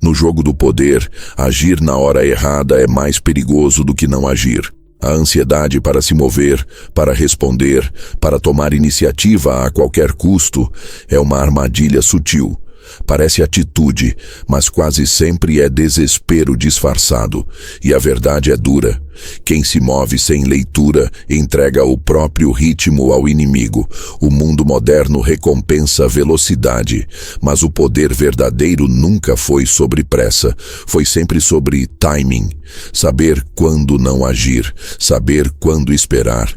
No jogo do poder, agir na hora errada é mais perigoso do que não agir. A ansiedade para se mover, para responder, para tomar iniciativa a qualquer custo, é uma armadilha sutil. Parece atitude, mas quase sempre é desespero disfarçado. E a verdade é dura. Quem se move sem leitura entrega o próprio ritmo ao inimigo. O mundo moderno recompensa velocidade, mas o poder verdadeiro nunca foi sobre pressa. Foi sempre sobre timing. Saber quando não agir, saber quando esperar.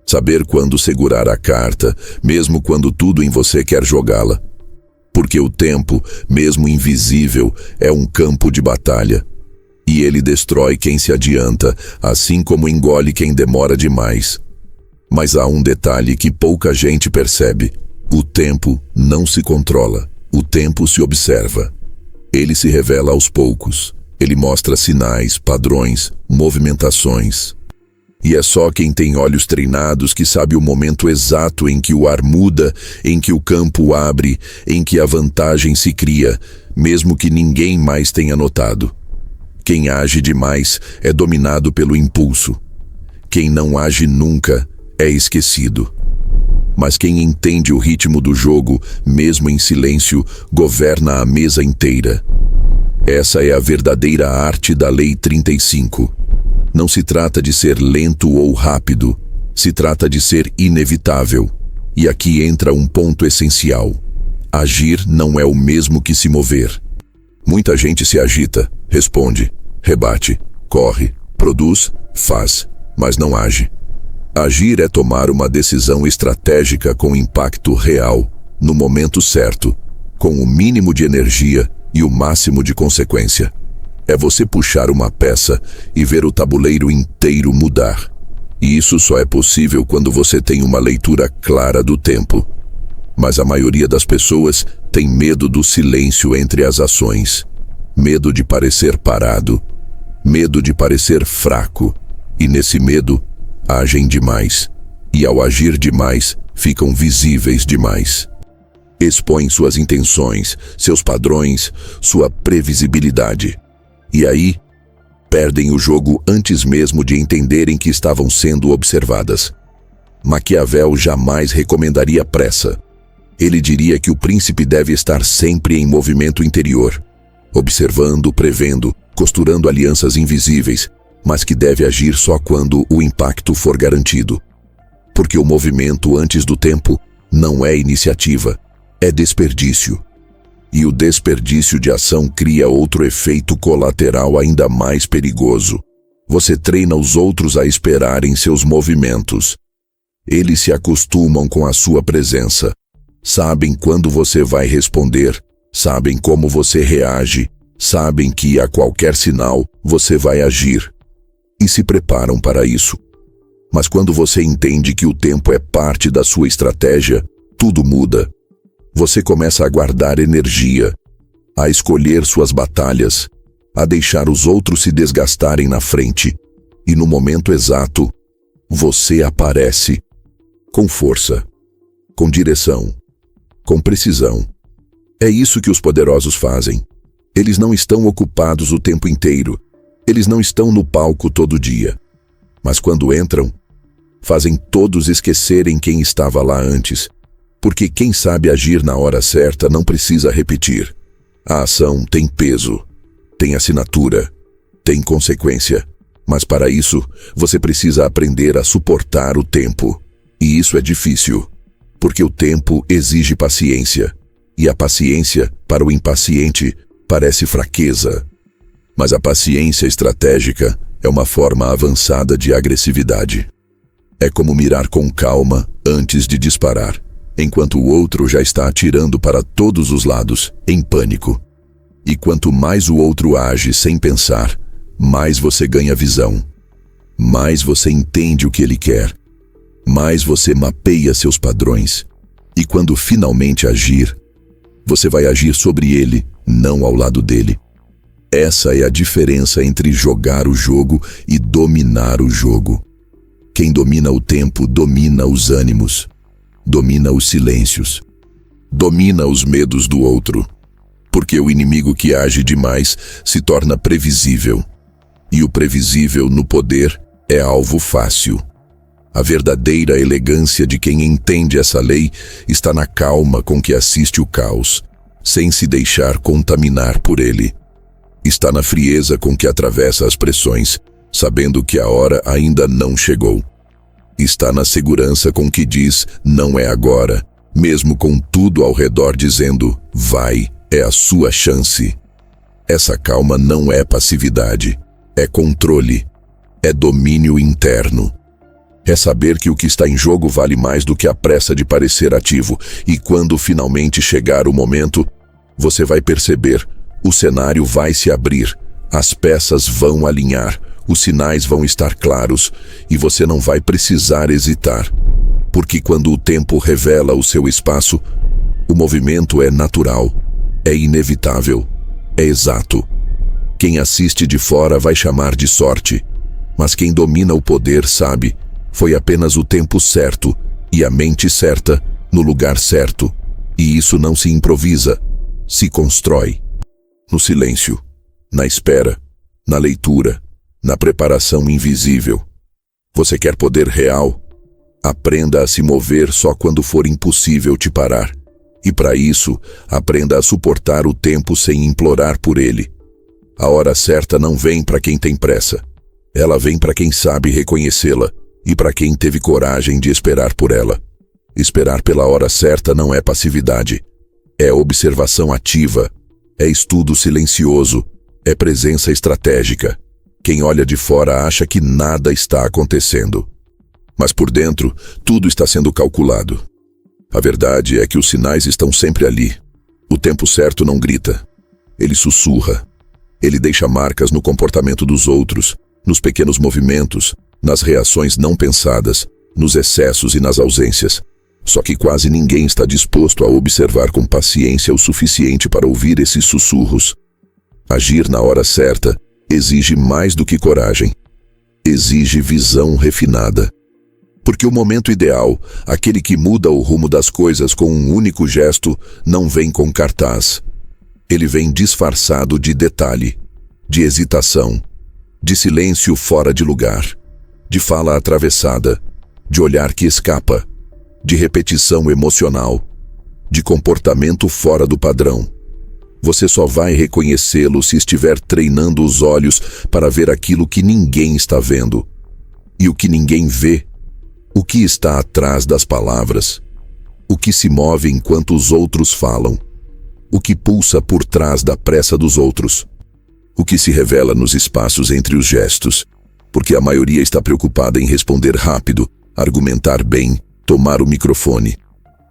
Saber quando segurar a carta, mesmo quando tudo em você quer jogá-la. Porque o tempo, mesmo invisível, é um campo de batalha. E ele destrói quem se adianta, assim como engole quem demora demais. Mas há um detalhe que pouca gente percebe. O tempo não se controla. O tempo se observa. Ele se revela aos poucos. Ele mostra sinais, padrões, movimentações. E é só quem tem olhos treinados que sabe o momento exato em que o ar muda, em que o campo abre, em que a vantagem se cria, mesmo que ninguém mais tenha notado. Quem age demais é dominado pelo impulso. Quem não age nunca é esquecido. Mas quem entende o ritmo do jogo, mesmo em silêncio, governa a mesa inteira. Essa é a verdadeira arte da Lei 35. Não se trata de ser lento ou rápido, se trata de ser inevitável. E aqui entra um ponto essencial. Agir não é o mesmo que se mover. Muita gente se agita, responde, rebate, corre, produz, faz, mas não age. Agir é tomar uma decisão estratégica com impacto real, no momento certo, com o mínimo de energia e o máximo de consequência. É você puxar uma peça e ver o tabuleiro inteiro mudar. E isso só é possível quando você tem uma leitura clara do tempo. Mas a maioria das pessoas tem medo do silêncio entre as ações. Medo de parecer parado. Medo de parecer fraco. E nesse medo, agem demais. E ao agir demais, ficam visíveis demais. Expõem suas intenções, seus padrões, sua previsibilidade. E aí, perdem o jogo antes mesmo de entenderem que estavam sendo observadas. Maquiavel jamais recomendaria pressa. Ele diria que o príncipe deve estar sempre em movimento interior, observando, prevendo, costurando alianças invisíveis, mas que deve agir só quando o impacto for garantido. Porque o movimento antes do tempo não é iniciativa, é desperdício. E o desperdício de ação cria outro efeito colateral ainda mais perigoso. Você treina os outros a esperarem seus movimentos. Eles se acostumam com a sua presença. Sabem quando você vai responder, sabem como você reage, sabem que a qualquer sinal você vai agir. E se preparam para isso. Mas quando você entende que o tempo é parte da sua estratégia, tudo muda. Você começa a guardar energia, a escolher suas batalhas, a deixar os outros se desgastarem na frente. E no momento exato, você aparece. Com força, com direção, com precisão. É isso que os poderosos fazem. Eles não estão ocupados o tempo inteiro. Eles não estão no palco todo dia. Mas quando entram, fazem todos esquecerem quem estava lá antes. Porque quem sabe agir na hora certa não precisa repetir. A ação tem peso, tem assinatura, tem consequência. Mas para isso, você precisa aprender a suportar o tempo. E isso é difícil, porque o tempo exige paciência. E a paciência, para o impaciente, parece fraqueza. Mas a paciência estratégica é uma forma avançada de agressividade. É como mirar com calma antes de disparar, enquanto o outro já está atirando para todos os lados, em pânico. E quanto mais o outro age sem pensar, mais você ganha visão. Mais você entende o que ele quer. Mais você mapeia seus padrões. E quando finalmente agir, você vai agir sobre ele, não ao lado dele. Essa é a diferença entre jogar o jogo e dominar o jogo. Quem domina o tempo domina os ânimos. Domina os silêncios. Domina os medos do outro. Porque o inimigo que age demais se torna previsível. E o previsível no poder é alvo fácil. A verdadeira elegância de quem entende essa lei está na calma com que assiste o caos, sem se deixar contaminar por ele. Está na frieza com que atravessa as pressões, sabendo que a hora ainda não chegou. Está na segurança com que diz, não é agora, mesmo com tudo ao redor dizendo, vai, é a sua chance. Essa calma não é passividade, é controle, é domínio interno. É saber que o que está em jogo vale mais do que a pressa de parecer ativo, e quando finalmente chegar o momento, você vai perceber, o cenário vai se abrir, as peças vão alinhar, os sinais vão estar claros, e você não vai precisar hesitar. Porque quando o tempo revela o seu espaço, o movimento é natural, é inevitável, é exato. Quem assiste de fora vai chamar de sorte, mas quem domina o poder sabe, foi apenas o tempo certo e a mente certa no lugar certo. E isso não se improvisa, se constrói. No silêncio, na espera, na leitura, na preparação invisível. Você quer poder real? Aprenda a se mover só quando for impossível te parar. E para isso, aprenda a suportar o tempo sem implorar por ele. A hora certa não vem para quem tem pressa. Ela vem para quem sabe reconhecê-la. E para quem teve coragem de esperar por ela. Esperar pela hora certa não é passividade. É observação ativa. É estudo silencioso. É presença estratégica. Quem olha de fora acha que nada está acontecendo. Mas por dentro, tudo está sendo calculado. A verdade é que os sinais estão sempre ali. O tempo certo não grita. Ele sussurra. Ele deixa marcas no comportamento dos outros, nos pequenos movimentos, nas reações não pensadas, nos excessos e nas ausências. Só que quase ninguém está disposto a observar com paciência o suficiente para ouvir esses sussurros. Agir na hora certa exige mais do que coragem. Exige visão refinada. Porque o momento ideal, aquele que muda o rumo das coisas com um único gesto, não vem com cartaz. Ele vem disfarçado de detalhe, de hesitação, de silêncio fora de lugar, de fala atravessada, de olhar que escapa, de repetição emocional, de comportamento fora do padrão. Você só vai reconhecê-lo se estiver treinando os olhos para ver aquilo que ninguém está vendo. E o que ninguém vê, o que está atrás das palavras, o que se move enquanto os outros falam, o que pulsa por trás da pressa dos outros, o que se revela nos espaços entre os gestos, porque a maioria está preocupada em responder rápido, argumentar bem, tomar o microfone.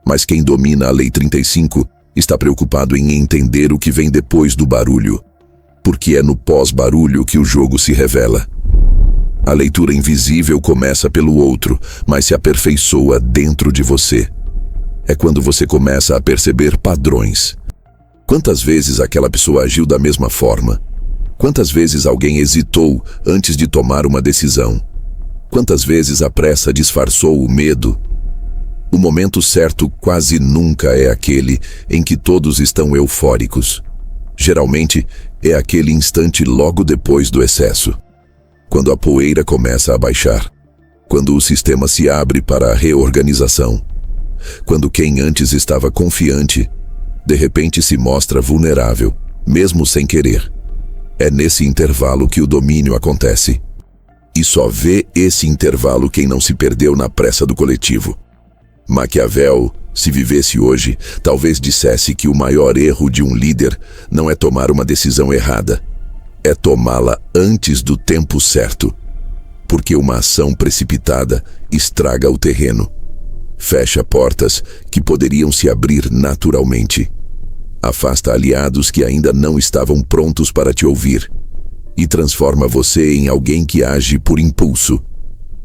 Mas quem domina a Lei 35 está preocupado em entender o que vem depois do barulho, porque é no pós-barulho que o jogo se revela. A leitura invisível começa pelo outro, mas se aperfeiçoa dentro de você. É quando você começa a perceber padrões. Quantas vezes aquela pessoa agiu da mesma forma? Quantas vezes alguém hesitou antes de tomar uma decisão? Quantas vezes a pressa disfarçou o medo? O momento certo quase nunca é aquele em que todos estão eufóricos. Geralmente, é aquele instante logo depois do excesso. Quando a poeira começa a baixar. Quando o sistema se abre para a reorganização. Quando quem antes estava confiante, de repente se mostra vulnerável, mesmo sem querer. É nesse intervalo que o domínio acontece. E só vê esse intervalo quem não se perdeu na pressa do coletivo. Maquiavel, se vivesse hoje, talvez dissesse que o maior erro de um líder não é tomar uma decisão errada, é tomá-la antes do tempo certo. Porque uma ação precipitada estraga o terreno, fecha portas que poderiam se abrir naturalmente, afasta aliados que ainda não estavam prontos para te ouvir e transforma você em alguém que age por impulso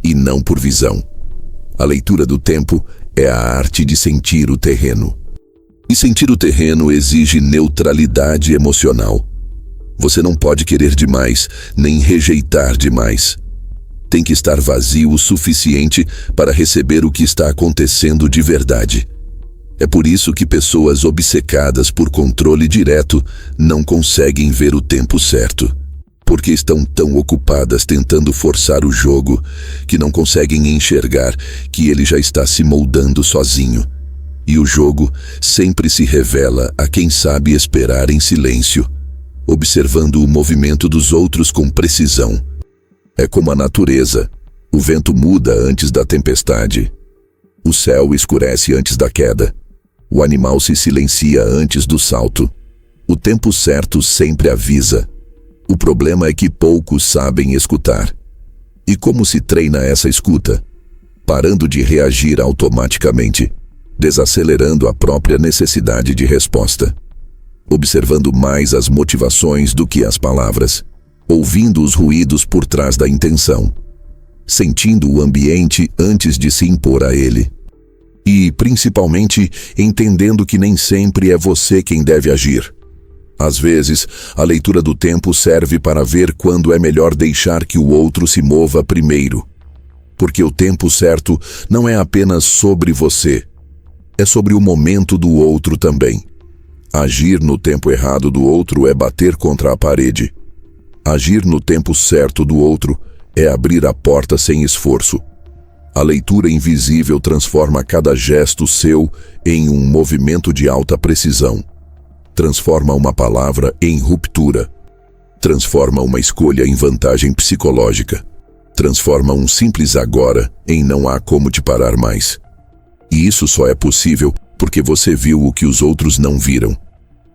e não por visão. A leitura do tempo é a arte de sentir o terreno. E sentir o terreno exige neutralidade emocional. Você não pode querer demais, nem rejeitar demais. Tem que estar vazio o suficiente para receber o que está acontecendo de verdade. É por isso que pessoas obcecadas por controle direto não conseguem ver o tempo certo, porque estão tão ocupadas tentando forçar o jogo que não conseguem enxergar que ele já está se moldando sozinho. E o jogo sempre se revela a quem sabe esperar em silêncio, observando o movimento dos outros com precisão. É como a natureza. O vento muda antes da tempestade. O céu escurece antes da queda. O animal se silencia antes do salto. O tempo certo sempre avisa. O problema é que poucos sabem escutar. E como se treina essa escuta? Parando de reagir automaticamente, desacelerando a própria necessidade de resposta, observando mais as motivações do que as palavras, ouvindo os ruídos por trás da intenção, sentindo o ambiente antes de se impor a ele. E, principalmente, entendendo que nem sempre é você quem deve agir. Às vezes, a leitura do tempo serve para ver quando é melhor deixar que o outro se mova primeiro. Porque o tempo certo não é apenas sobre você, é sobre o momento do outro também. Agir no tempo errado do outro é bater contra a parede. Agir no tempo certo do outro é abrir a porta sem esforço. A leitura invisível transforma cada gesto seu em um movimento de alta precisão. Transforma uma palavra em ruptura. Transforma uma escolha em vantagem psicológica. Transforma um simples agora em não há como te parar mais. E isso só é possível porque você viu o que os outros não viram.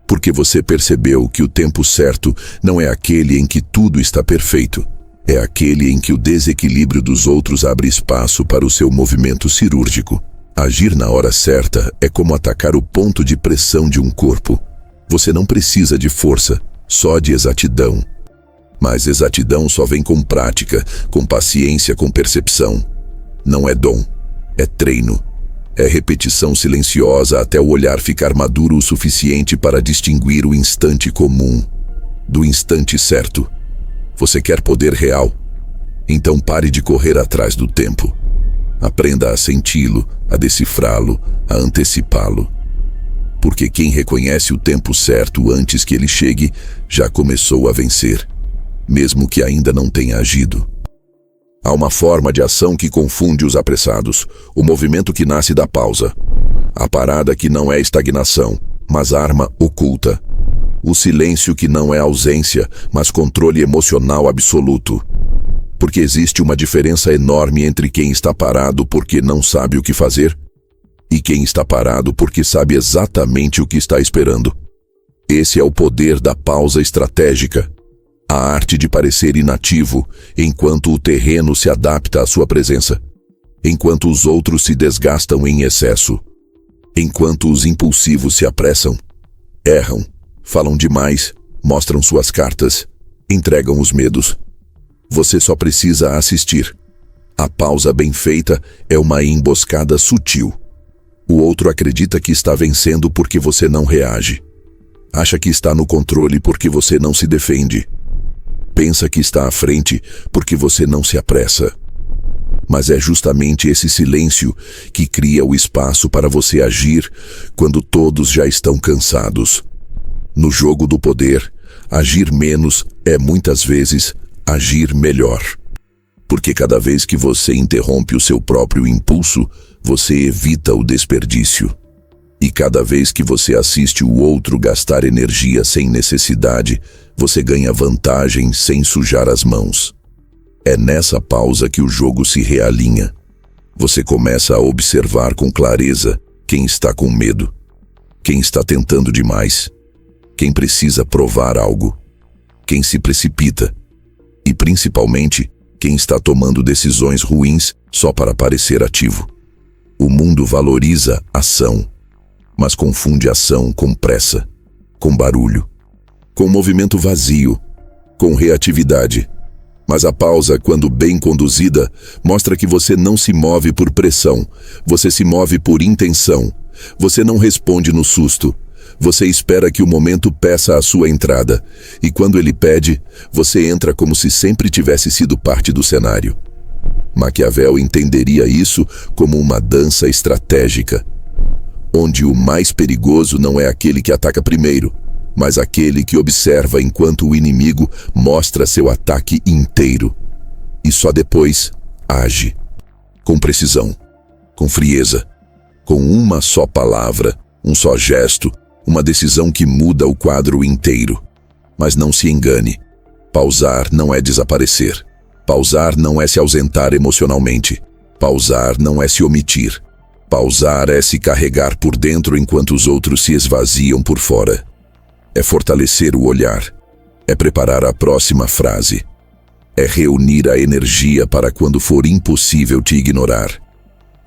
Porque você percebeu que o tempo certo não é aquele em que tudo está perfeito. É aquele em que o desequilíbrio dos outros abre espaço para o seu movimento cirúrgico. Agir na hora certa é como atacar o ponto de pressão de um corpo. Você não precisa de força, só de exatidão. Mas exatidão só vem com prática, com paciência, com percepção. Não é dom, é treino. É repetição silenciosa até o olhar ficar maduro o suficiente para distinguir o instante comum do instante certo. Você quer poder real? Então pare de correr atrás do tempo. Aprenda a senti-lo, a decifrá-lo, a antecipá-lo. Porque quem reconhece o tempo certo antes que ele chegue, já começou a vencer, mesmo que ainda não tenha agido. Há uma forma de ação que confunde os apressados, o movimento que nasce da pausa. A parada que não é estagnação, mas arma oculta. O silêncio que não é ausência, mas controle emocional absoluto. Porque existe uma diferença enorme entre quem está parado porque não sabe o que fazer e quem está parado porque sabe exatamente o que está esperando. Esse é o poder da pausa estratégica. A arte de parecer inativo enquanto o terreno se adapta à sua presença. Enquanto os outros se desgastam em excesso. Enquanto os impulsivos se apressam, erram, falam demais, mostram suas cartas, entregam os medos. Você só precisa assistir. A pausa bem feita é uma emboscada sutil. O outro acredita que está vencendo porque você não reage. Acha que está no controle porque você não se defende. Pensa que está à frente porque você não se apressa. Mas é justamente esse silêncio que cria o espaço para você agir quando todos já estão cansados. No jogo do poder, agir menos é muitas vezes agir melhor. Porque cada vez que você interrompe o seu próprio impulso, você evita o desperdício. E cada vez que você assiste o outro gastar energia sem necessidade, você ganha vantagem sem sujar as mãos. É nessa pausa que o jogo se realinha. Você começa a observar com clareza quem está com medo, quem está tentando demais, quem precisa provar algo, quem se precipita e, principalmente, quem está tomando decisões ruins só para parecer ativo. O mundo valoriza ação, mas confunde ação com pressa, com barulho, com movimento vazio, com reatividade. Mas a pausa, quando bem conduzida, mostra que você não se move por pressão, você se move por intenção. Você não responde no susto. Você espera que o momento peça a sua entrada, e quando ele pede, você entra como se sempre tivesse sido parte do cenário. Maquiavel entenderia isso como uma dança estratégica. onde o mais perigoso não é aquele que ataca primeiro, mas aquele que observa enquanto o inimigo mostra seu ataque inteiro. E só depois age. Com precisão, com frieza, com uma só palavra, um só gesto, uma decisão que muda o quadro inteiro. Mas não se engane, pausar não é desaparecer. Pausar não é se ausentar emocionalmente. Pausar não é se omitir. Pausar é se carregar por dentro enquanto os outros se esvaziam por fora. É fortalecer o olhar. É preparar a próxima frase. É reunir a energia para quando for impossível te ignorar.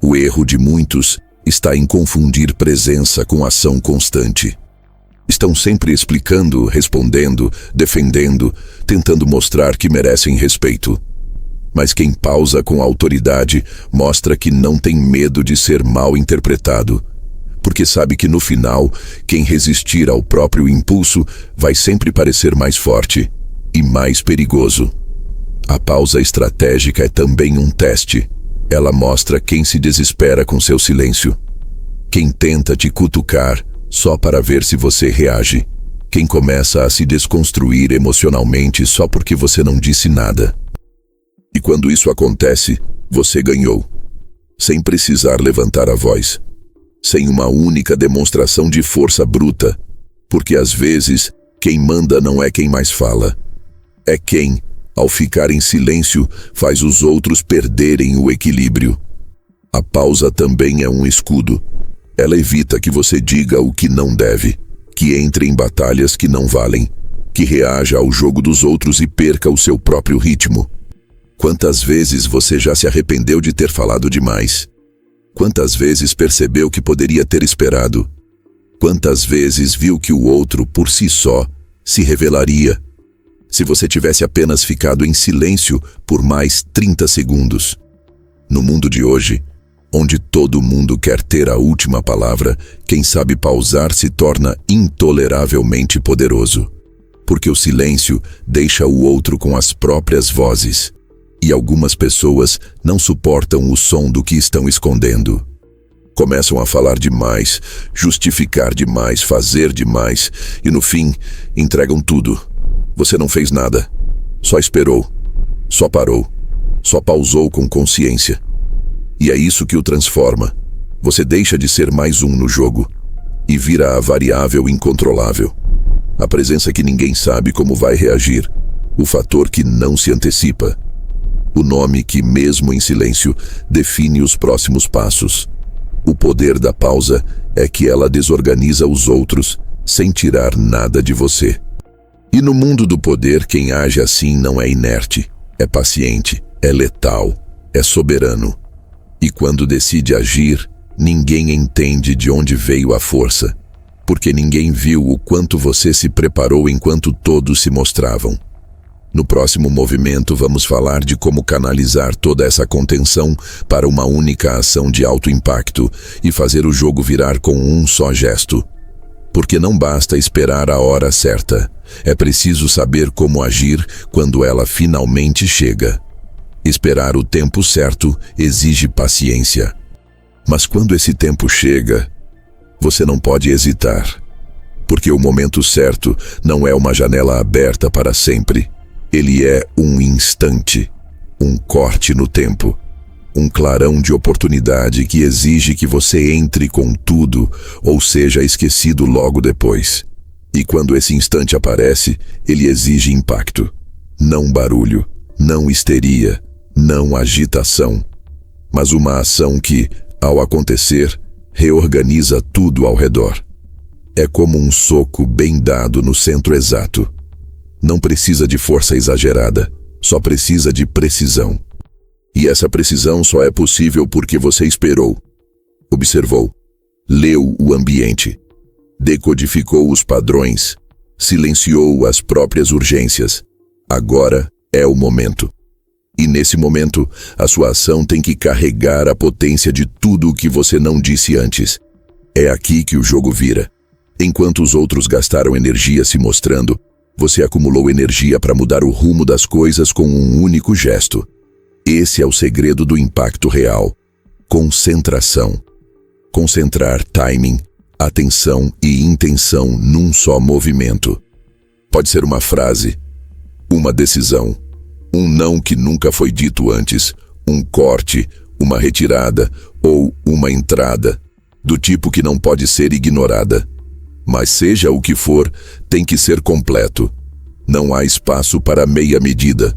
O erro de muitos está em confundir presença com ação constante. Estão sempre explicando, respondendo, defendendo, tentando mostrar que merecem respeito. Mas quem pausa com autoridade mostra que não tem medo de ser mal interpretado, porque sabe que no final, quem resistir ao próprio impulso vai sempre parecer mais forte e mais perigoso. A pausa estratégica é também um teste. Ela mostra quem se desespera com seu silêncio, quem tenta te cutucar só para ver se você reage, quem começa a se desconstruir emocionalmente só porque você não disse nada. E quando isso acontece, você ganhou, sem precisar levantar a voz, sem uma única demonstração de força bruta, porque às vezes quem manda não é quem mais fala, é quem, ao ficar em silêncio, faz os outros perderem o equilíbrio. A pausa também é um escudo. Ela evita que você diga o que não deve, que entre em batalhas que não valem, que reaja ao jogo dos outros e perca o seu próprio ritmo. Quantas vezes você já se arrependeu de ter falado demais? Quantas vezes percebeu que poderia ter esperado? Quantas vezes viu que o outro, por si só, se revelaria? Se você tivesse apenas ficado em silêncio por mais 30 segundos. No mundo de hoje, onde todo mundo quer ter a última palavra, quem sabe pausar se torna intoleravelmente poderoso. Porque o silêncio deixa o outro com as próprias vozes. E algumas pessoas não suportam o som do que estão escondendo. Começam a falar demais, justificar demais, fazer demais, e no fim, entregam tudo. Você não fez nada, só esperou, só parou, só pausou com consciência. E é isso que o transforma. Você deixa de ser mais um no jogo e vira a variável incontrolável. A presença que ninguém sabe como vai reagir, o fator que não se antecipa. O nome que, mesmo em silêncio, define os próximos passos. O poder da pausa é que ela desorganiza os outros sem tirar nada de você. E no mundo do poder, quem age assim não é inerte, é paciente, é letal, é soberano. E quando decide agir, ninguém entende de onde veio a força, porque ninguém viu o quanto você se preparou enquanto todos se mostravam. No próximo movimento, vamos falar de como canalizar toda essa contenção para uma única ação de alto impacto e fazer o jogo virar com um só gesto. Porque não basta esperar a hora certa, é preciso saber como agir quando ela finalmente chega. Esperar o tempo certo exige paciência. Mas quando esse tempo chega, você não pode hesitar. Porque o momento certo não é uma janela aberta para sempre. Ele é um instante, um corte no tempo, um clarão de oportunidade que exige que você entre com tudo ou seja esquecido logo depois. E quando esse instante aparece, ele exige impacto. Não barulho, não histeria, não agitação, mas uma ação que, ao acontecer, reorganiza tudo ao redor. É como um soco bem dado no centro exato. Não precisa de força exagerada, só precisa de precisão. E essa precisão só é possível porque você esperou, observou, leu o ambiente, decodificou os padrões, silenciou as próprias urgências. Agora é o momento. E nesse momento, a sua ação tem que carregar a potência de tudo o que você não disse antes. É aqui que o jogo vira. Enquanto os outros gastaram energia se mostrando, você acumulou energia para mudar o rumo das coisas com um único gesto. Esse é o segredo do impacto real. Concentração. concentrar timing, atenção e intenção num só movimento. Pode ser uma frase, uma decisão, um não que nunca foi dito antes, um corte, uma retirada ou uma entrada, do tipo que não pode ser ignorada. Mas seja o que for, tem que ser completo. Não há espaço para meia medida,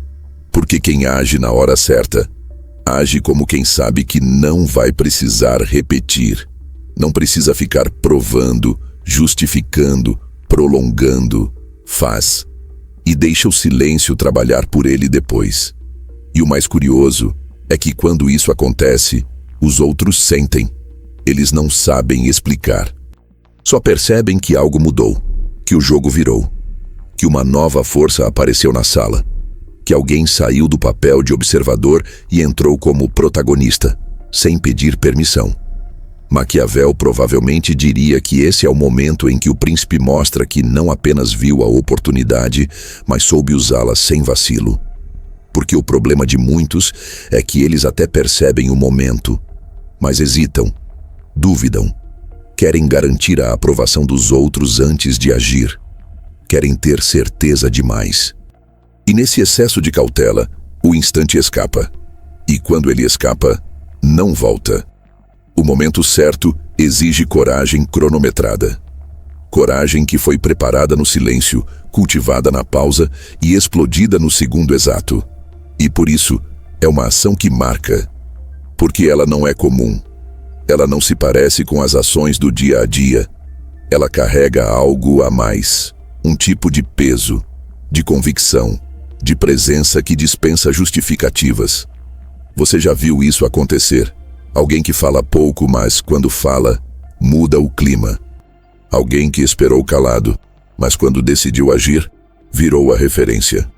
porque quem age na hora certa, age como quem sabe que não vai precisar repetir. Não precisa ficar provando, justificando, prolongando. Faz. E deixa o silêncio trabalhar por ele depois. E o mais curioso é que quando isso acontece, os outros sentem. Eles não sabem explicar. Só percebem que algo mudou, que o jogo virou, que uma nova força apareceu na sala, que alguém saiu do papel de observador e entrou como protagonista, sem pedir permissão. Maquiavel provavelmente diria que esse é o momento em que o príncipe mostra que não apenas viu a oportunidade, mas soube usá-la sem vacilo. Porque o problema de muitos é que eles até percebem o momento, mas hesitam, duvidam, querem garantir a aprovação dos outros antes de agir, querem ter certeza demais. E nesse excesso de cautela, o instante escapa. E quando ele escapa, não volta. O momento certo exige coragem cronometrada. Coragem que foi preparada no silêncio, cultivada na pausa e explodida no segundo exato. E por isso, é uma ação que marca. Porque ela não é comum. Ela não se parece com as ações do dia a dia. Ela carrega algo a mais. Um tipo de peso, de convicção, de presença que dispensa justificativas. Você já viu isso acontecer? Alguém que fala pouco, mas quando fala, muda o clima. Alguém que esperou calado, mas quando decidiu agir, virou a referência.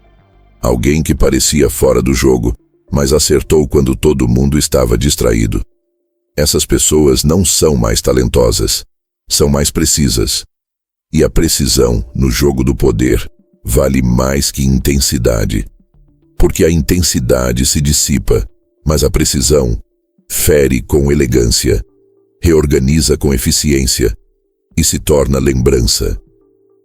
Alguém que parecia fora do jogo, mas acertou quando todo mundo estava distraído. Essas pessoas não são mais talentosas, são mais precisas. E a precisão, no jogo do poder, vale mais que intensidade. Porque a intensidade se dissipa, mas a precisão fere com elegância, reorganiza com eficiência e se torna lembrança.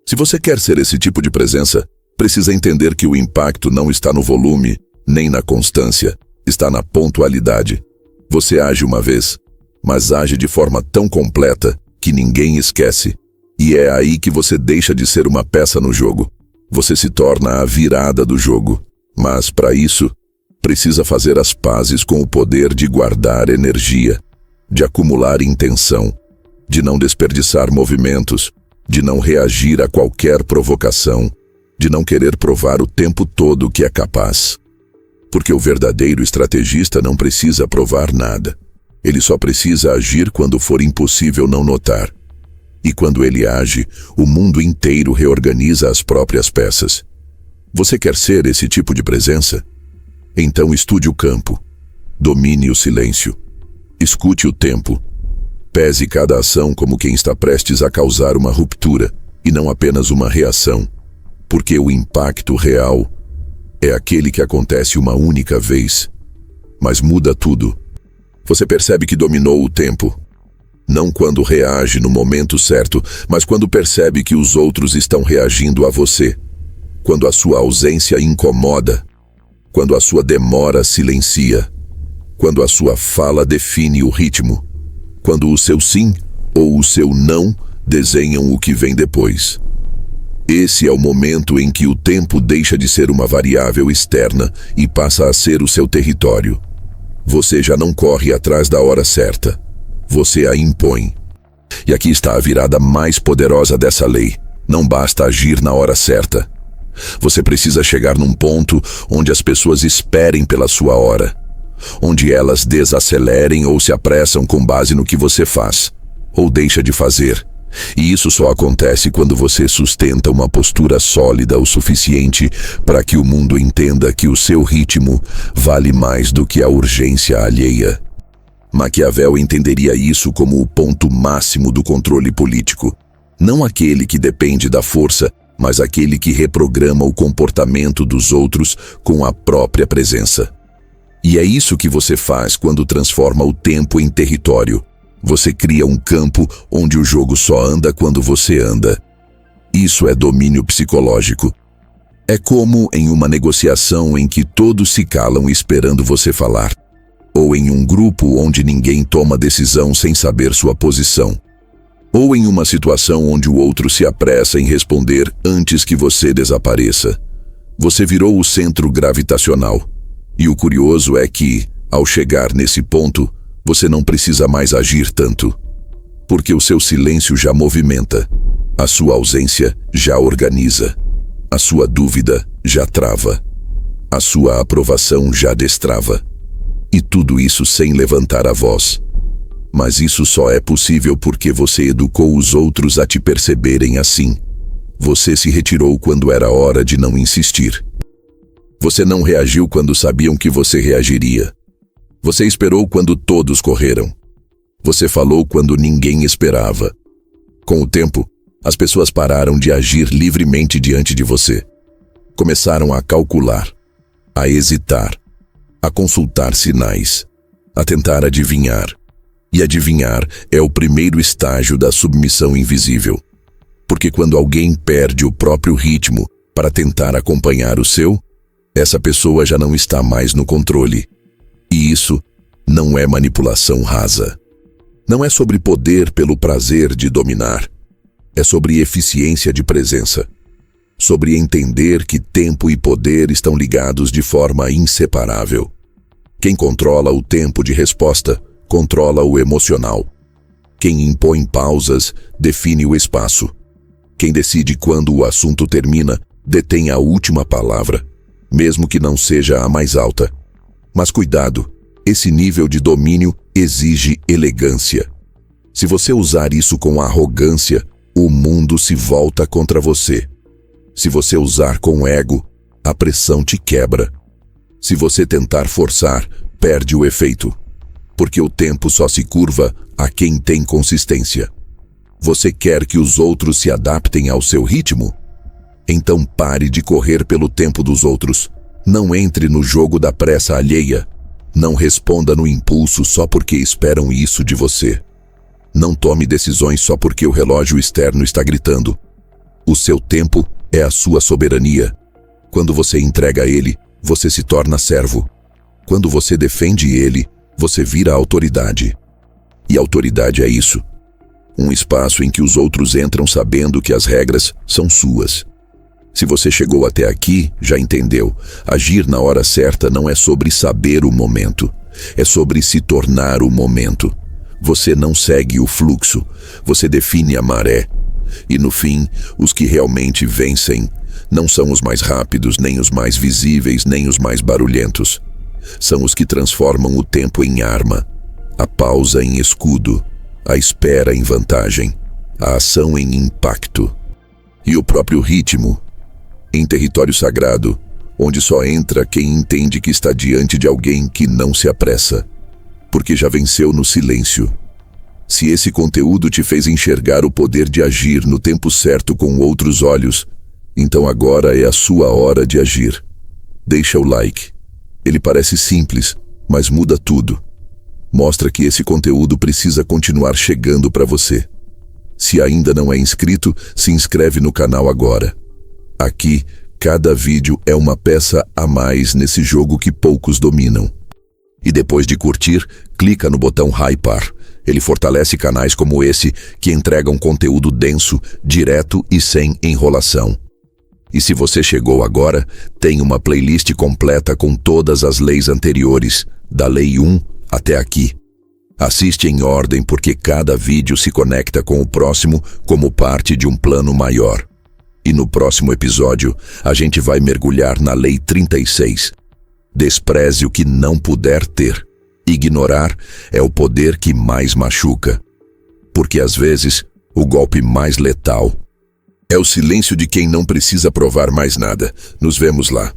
Se você quer ser esse tipo de presença, precisa entender que o impacto não está no volume, nem na constância, está na pontualidade. Você age uma vez, mas age de forma tão completa que ninguém esquece. E é aí que você deixa de ser uma peça no jogo. Você se torna a virada do jogo. Mas, para isso, precisa fazer as pazes com o poder de guardar energia, de acumular intenção, de não desperdiçar movimentos, de não reagir a qualquer provocação, de não querer provar o tempo todo que é capaz. Porque o verdadeiro estrategista não precisa provar nada. Ele só precisa agir quando for impossível não notar. E quando ele age, o mundo inteiro reorganiza as próprias peças. Você quer ser esse tipo de presença? Então estude o campo. Domine o silêncio. Escute o tempo. Pese cada ação como quem está prestes a causar uma ruptura, e não apenas uma reação. Porque o impacto real é aquele que acontece uma única vez, mas muda tudo. Você percebe que dominou o tempo. Não quando reage no momento certo, mas quando percebe que os outros estão reagindo a você. Quando a sua ausência incomoda. Quando a sua demora silencia. Quando a sua fala define o ritmo. Quando o seu sim ou o seu não desenham o que vem depois. Esse é o momento em que o tempo deixa de ser uma variável externa e passa a ser o seu território. Você já não corre atrás da hora certa. Você a impõe. E aqui está a virada mais poderosa dessa lei. Não basta agir na hora certa. Você precisa chegar num ponto onde as pessoas esperem pela sua hora. Onde elas desacelerem ou se apressam com base no que você faz, ou deixa de fazer. E isso só acontece quando você sustenta uma postura sólida o suficiente para que o mundo entenda que o seu ritmo vale mais do que a urgência alheia. Maquiavel entenderia isso como o ponto máximo do controle político. Não aquele que depende da força, mas aquele que reprograma o comportamento dos outros com a própria presença. E é isso que você faz quando transforma o tempo em território. Você cria um campo onde o jogo só anda quando você anda. Isso é domínio psicológico. É como em uma negociação em que todos se calam esperando você falar. Ou em um grupo onde ninguém toma decisão sem saber sua posição. Ou em uma situação onde o outro se apressa em responder antes que você desapareça. Você virou o centro gravitacional. E o curioso é que, ao chegar nesse ponto, você não precisa mais agir tanto. Porque o seu silêncio já movimenta. A sua ausência já organiza. A sua dúvida já trava. A sua aprovação já destrava. E tudo isso sem levantar a voz. Mas isso só é possível porque você educou os outros a te perceberem assim. Você se retirou quando era hora de não insistir. Você não reagiu quando sabiam que você reagiria. Você esperou quando todos correram. Você falou quando ninguém esperava. Com o tempo, as pessoas pararam de agir livremente diante de você. Começaram a calcular, a hesitar, a consultar sinais, a tentar adivinhar. E adivinhar é o primeiro estágio da submissão invisível. Porque quando alguém perde o próprio ritmo para tentar acompanhar o seu, essa pessoa já não está mais no controle. E isso não é manipulação rasa. Não é sobre poder pelo prazer de dominar. É sobre eficiência de presença. Sobre entender que tempo e poder estão ligados de forma inseparável. Quem controla o tempo de resposta, controla o emocional. Quem impõe pausas, define o espaço. Quem decide quando o assunto termina, detém a última palavra, mesmo que não seja a mais alta. Mas cuidado, esse nível de domínio exige elegância. Se você usar isso com arrogância, o mundo se volta contra você. Se você usar com ego, a pressão te quebra. Se você tentar forçar, perde o efeito. Porque o tempo só se curva a quem tem consistência. Você quer que os outros se adaptem ao seu ritmo? Então pare de correr pelo tempo dos outros. Não entre no jogo da pressa alheia. Não responda no impulso só porque esperam isso de você. Não tome decisões só porque o relógio externo está gritando. O seu tempo é a sua soberania. Quando você entrega ele, você se torna servo. Quando você defende ele, você vira autoridade. E autoridade é isso. Um espaço em que os outros entram sabendo que as regras são suas. Se você chegou até aqui, já entendeu. Agir na hora certa não é sobre saber o momento. É sobre se tornar o momento. Você não segue o fluxo, você define a maré. E no fim, os que realmente vencem não são os mais rápidos, nem os mais visíveis, nem os mais barulhentos. São os que transformam o tempo em arma, a pausa em escudo, a espera em vantagem, a ação em impacto. E o próprio ritmo, em território sagrado, onde só entra quem entende que está diante de alguém que não se apressa. Porque já venceu no silêncio. Se esse conteúdo te fez enxergar o poder de agir no tempo certo com outros olhos, então agora é a sua hora de agir. Deixa o like. Ele parece simples, mas muda tudo. Mostra que esse conteúdo precisa continuar chegando para você. Se ainda não é inscrito, se inscreve no canal agora. Aqui, cada vídeo é uma peça a mais nesse jogo que poucos dominam. E depois de curtir, clica no botão Hypar. Ele fortalece canais como esse que entregam conteúdo denso, direto e sem enrolação. E se você chegou agora, tem uma playlist completa com todas as leis anteriores, da Lei 1 até aqui. Assiste em ordem porque cada vídeo se conecta com o próximo como parte de um plano maior. E no próximo episódio, a gente vai mergulhar na Lei 36. Despreze o que não puder ter. Ignorar é o poder que mais machuca. Porque às vezes, o golpe mais letal é o silêncio de quem não precisa provar mais nada. Nos vemos lá.